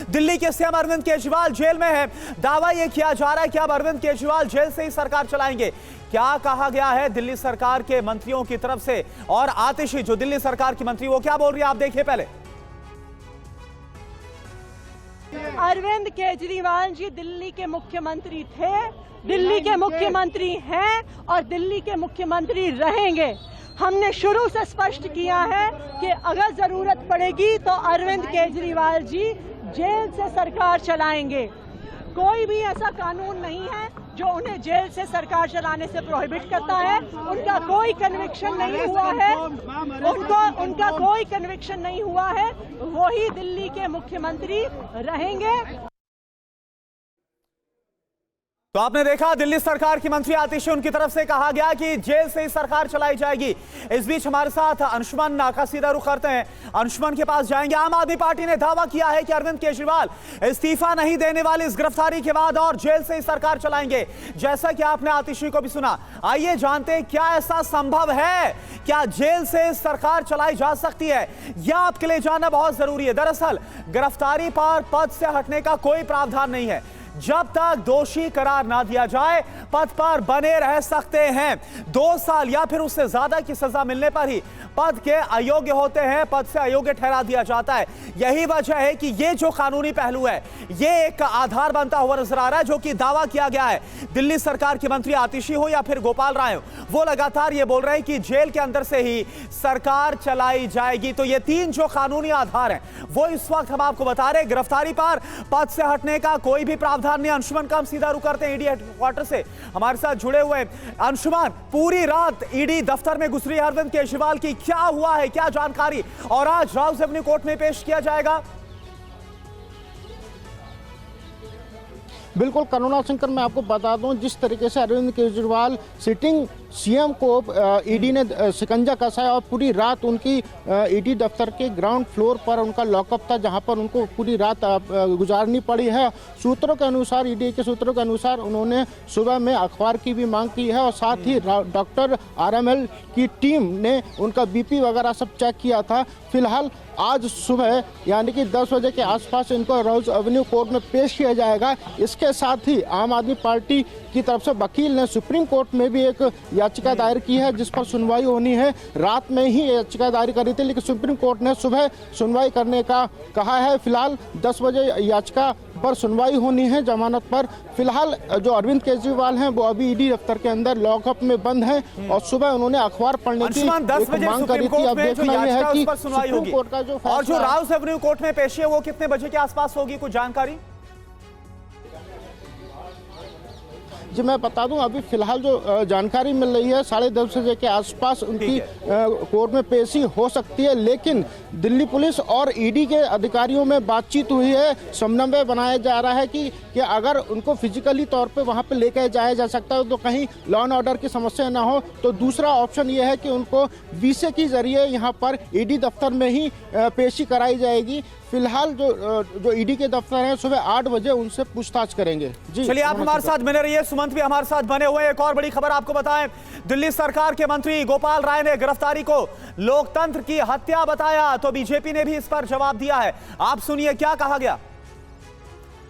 दिल्ली के CM Arvind Kejriwal jail में है। दावा यह किया जा रहा है कि अब अरविंद केजरीवाल जेल से ही सरकार चलाएंगे। क्या कहा गया है दिल्ली सरकार के मंत्रियों की तरफ से, और आतिशी जो दिल्ली सरकार की मंत्री वो क्या बोल रही है, आप देखिए पहले। अरविंद केजरीवाल जी दिल्ली के मुख्यमंत्री थे, दिल्ली के मुख्यमंत्री हैं और दिल्ली के मुख्यमंत्री रहेंगे। हमने शुरू से स्पष्ट किया है कि अगर जरूरत पड़ेगी तो अरविंद केजरीवाल जी जेल से सरकार चलाएंगे। कोई भी ऐसा कानून नहीं है जो उन्हें जेल से सरकार चलाने से प्रोहिबिट करता है। उनका कोई कन्विक्शन नहीं हुआ है, उनका कोई कन्विक्शन नहीं हुआ है। वही दिल्ली के मुख्यमंत्री रहेंगे। तो आपने देखा दिल्ली सरकार की मंत्री आतिशी, उनकी तरफ से कहा गया कि जेल से ही सरकार चलाई जाएगी। इस बीच हमारे साथ अंशुमन का सीधा रुख करते हैं, अंशुमन के पास जाएंगे। आम आदमी पार्टी ने दावा किया है कि अरविंद केजरीवाल इस्तीफा नहीं देने वाली इस गिरफ्तारी के बाद और जेल से ही सरकार चलाएंगे, जैसा कि आपने आतिशी को भी सुना। आइए जानते हैं क्या ऐसा संभव है, क्या जेल से सरकार चलाई जा सकती है, यह आपके लिए जानना बहुत जरूरी है। दरअसल गिरफ्तारी पर पद से हटने का कोई प्रावधान नहीं है। जब तक दोषी करार ना दिया जाए पद पर बने रह सकते हैं। 2 साल या फिर उससे ज्यादा की सजा मिलने पर ही पद के अयोग्य होते हैं, पद से अयोग्य ठहरा दिया जाता है। यही वजह है कि ये जो कानूनी पहलू है ये एक आधार बनता हुआ नजर आ रहा है, जो कि दावा किया गया है दिल्ली सरकार के मंत्री आतिशी हो या फिर गोपाल राय हो, वो लगातार ये बोल रहे हैं कि जेल के अंदर से ही सरकार चलाई जाएगी। तो ये 3 जो कानूनी आधार हैं वो इस वक्त हम आपको बता रहे हैं। गिरफ्तारी पर पद से हटने का कोई भी प्रावधान नहीं। अंशुमन का हम सीधा रुख करते हैं ईडी हेडक्वार्टर से, हमारे साथ जुड़े हुए अंशुमन। पूरी रात ईडी दफ्तर में घुस रही है अरविंद केजरीवाल की, क्या हुआ है, क्या जानकारी, और आज राउज एवेन्यू कोर्ट में पेश किया जाएगा? बिल्कुल करुणा शंकर, मैं आपको बता दूं जिस तरीके से अरविंद केजरीवाल सिटिंग सीएम को ईडी ने शिकंजा कसा है और पूरी रात उनकी ईडी दफ्तर के ग्राउंड फ्लोर पर उनका लॉकअप था, जहां पर उनको पूरी रात गुजारनी पड़ी है। सूत्रों के अनुसार, ईडी के सूत्रों के अनुसार उन्होंने सुबह में अखबार की भी मांग की है और साथ ही डॉक्टर आरएमएल की टीम ने उनका बीपी वगैरह सब चेक किया था। फिलहाल आज सुबह यानी कि 10 बजे के आसपास इनको राउज एवेन्यू कोर्ट में पेश किया जाएगा। इसके साथ ही आम आदमी पार्टी की तरफ से वकील ने सुप्रीम कोर्ट में भी एक याचिका दायर की है जिस पर सुनवाई होनी है। रात में ही याचिका दायर करी थी, लेकिन सुप्रीम कोर्ट ने सुबह सुनवाई करने का कहा है। फिलहाल 10 बजे याचिका पर सुनवाई होनी है जमानत पर। फिलहाल जो अरविंद केजरीवाल हैं वो अभी ईडी दफ्तर के अंदर लॉकअप में बंद हैं और सुबह उन्होंने अखबार पढ़ने की एक मांग करी थी। अब देखना यह है कि सुप्रीम कोर्ट का जो फैसला, और जो राउज एवेन्यू कोर्ट में पेशी है वो कितने बजे के आसपास होगी, कुछ जानकारी? जी मैं बता दूं, अभी फिलहाल जो जानकारी मिल रही है 10:30 बजे के आसपास उनकी कोर्ट में पेशी हो सकती है। लेकिन दिल्ली पुलिस और ईडी के अधिकारियों में बातचीत हुई है, समन्वय बनाया जा रहा है कि अगर उनको फिजिकली तौर पे वहां पे लेकर जाया जा सकता है तो कहीं लॉ एंड ऑर्डर की समस्या ना हो, तो दूसरा ऑप्शन ये है कि उनको वीसे के जरिए यहाँ पर ईडी दफ्तर में ही पेशी कराई जाएगी। फिलहाल जो ईडी के दफ्तर हैं सुबह 8 बजे उनसे पूछताछ करेंगे। जी चलिए, आप हमारे साथ बने रहिए, सुमंत भी हमारे साथ बने हुए। एक और बड़ी खबर आपको बताएं, दिल्ली सरकार के मंत्री गोपाल राय ने गिरफ्तारी को लोकतंत्र की हत्या बताया, तो बीजेपी ने भी इस पर जवाब दिया है। आप सुनिए क्या कहा गया।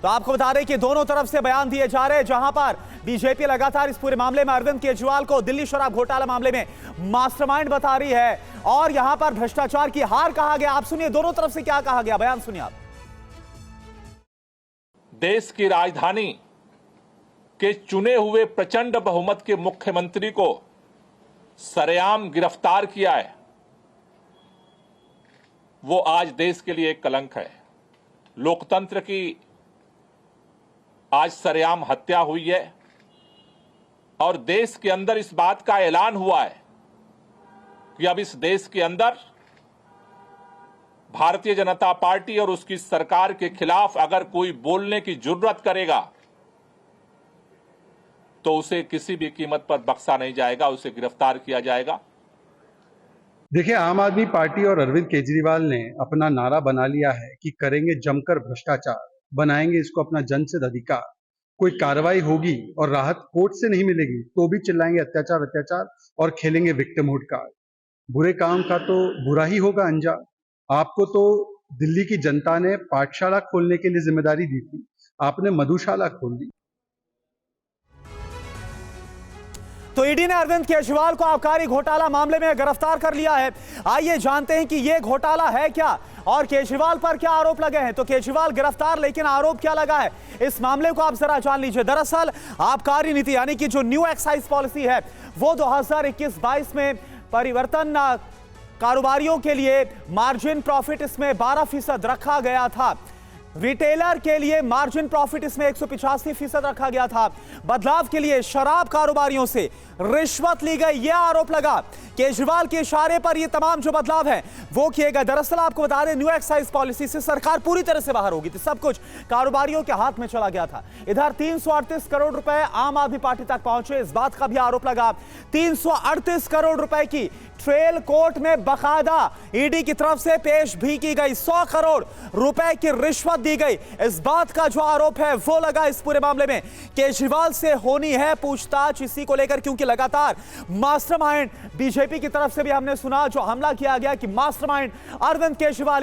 तो आपको बता दें कि दोनों तरफ से बयान दिए जा रहे हैं, जहां पर बीजेपी लगातार इस पूरे मामले में अरविंद केजरीवाल को दिल्ली शराब घोटाला मामले में मास्टरमाइंड बता रही है और यहां पर भ्रष्टाचार की हार कहा गया। आप सुनिए दोनों तरफ से क्या कहा गया, बयान सुनिए आप। देश की राजधानी के चुने हुए प्रचंड बहुमत के मुख्यमंत्री को सरेआम गिरफ्तार किया है, वो आज देश के लिए एक कलंक है। लोकतंत्र की आज सरेआम हत्या हुई है और देश के अंदर इस बात का ऐलान हुआ है कि अब इस देश के अंदर भारतीय जनता पार्टी और उसकी सरकार के खिलाफ अगर कोई बोलने की जुर्रत करेगा तो उसे किसी भी कीमत पर बख्शा नहीं जाएगा, उसे गिरफ्तार किया जाएगा। देखिए, आम आदमी पार्टी और अरविंद केजरीवाल ने अपना नारा बना लिया है कि करेंगे जमकर भ्रष्टाचार, बनाएंगे इसको अपना जनसिद्ध अधिकार। कोई कार्रवाई होगी और राहत कोर्ट से नहीं मिलेगी तो भी चिल्लाएंगे अत्याचार अत्याचार और खेलेंगे विक्टिमहुड कार्ड। बुरे काम का तो बुरा ही होगा अंजाम। आपको तो दिल्ली की जनता ने पाठशाला खोलने के लिए जिम्मेदारी दी थी, आपने मधुशाला खोल दी। तो ईडी ने अरविंद केजरीवाल को आबकारी घोटाला मामले में गिरफ्तार कर लिया है। आइए जानते हैं कि यह घोटाला है क्या और केजरीवाल पर क्या आरोप लगे हैं। तो केजरीवाल गिरफ्तार, लेकिन आरोप क्या लगा है, इस मामले को आप जरा जान लीजिए। दरअसल आबकारी नीति यानी कि जो न्यू एक्साइज पॉलिसी है वो 2021-22 में परिवर्तन कारोबारियों के लिए मार्जिन प्रॉफिट इसमें 12% रखा गया था। रिटेलर के लिए मार्जिन प्रॉफिट इसमें 185% रखा गया था। बदलाव के लिए शराब कारोबारियों से रिश्वत ली गई, यह आरोप लगा। केजरीवाल के इशारे पर यह तमाम जो बदलाव हैं वो किए गए। दरअसल आपको बता दें, न्यू एक्साइज पॉलिसी से सरकार पूरी तरह से बाहर होगी थी, सब कुछ कारोबारियों के हाथ में चला गया था। इधर 338 करोड़ रुपए आम आदमी पार्टी तक पहुंचे, इस बात का भी आरोप लगा। 338 करोड़ रुपए की ट्रेल कोर्ट में बकायदा ईडी की तरफ से पेश भी की गई। 100 करोड़ रुपए की रिश्वत दी गई, इस बात का जो आरोप है वो लगा इस पूरे मामले में। केजरीवाल से होनी है पूछताछ इसी को लेकर, क्योंकि लगातार मास्टरमाइंड बीजेपी की तरफ से भी हमने सुना जो हमला किया गया कि मास्टरमाइंड अरविंद केजरीवाल